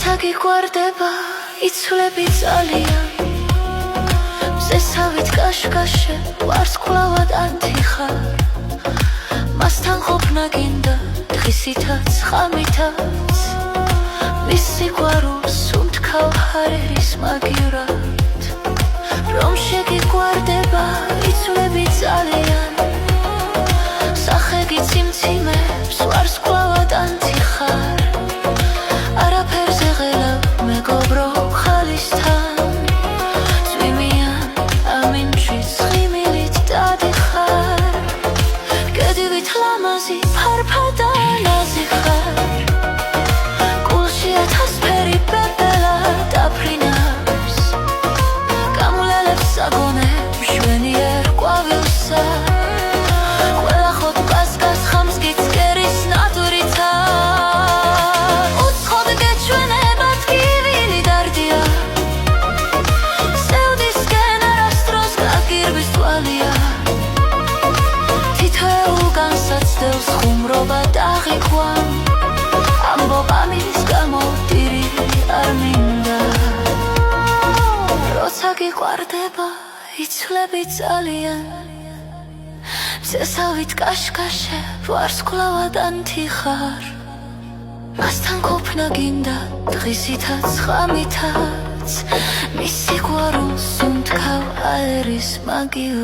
როცა გიყვარდება იცვლები ძალიან მზესავით კაშკაშე ვარსკვლავად ანთიხარ მასთან ყოფნა გინდა დღისითაც ხამითაც მის სიყვარულს უმთქავ ჰარერის მაგივრად რომ შეგიყვარდება იცვლები ძალიან სახე გიციმციმებს ვარსკვლავად ანთიხარ არაფერზე ღელავ მეგობრო ხალისთან წვიმიან ამინჩი ცხიმილით დადიხარ გედივით ლამაზი ფარფადა ნაზი ხარ გულში ათასფერი პეპელა დაფრინავს გამულელებს საგონე მშვენიერ ყვავილსა ყველა ხოდ კასკას ხამს გიცკერის ნატურითა უცხოდ გეჩვენებათ გივილი დარდია სევდისკენ არასდროს გაგირბის თვალია თითოეულ განსაცდელს ხუმრობა დაღიქვამ ამბობ ამის გამო დირი არ მინდა როცა გიყვარდება იცვლები ძალიან მზესავით კაშკაშე ვარსკვლავად ანთიხარ მასთან ყოფნა გინდა დღისითაც ხამითაც მის სიყვარულს უმთქავ ჰარერის მაგივრად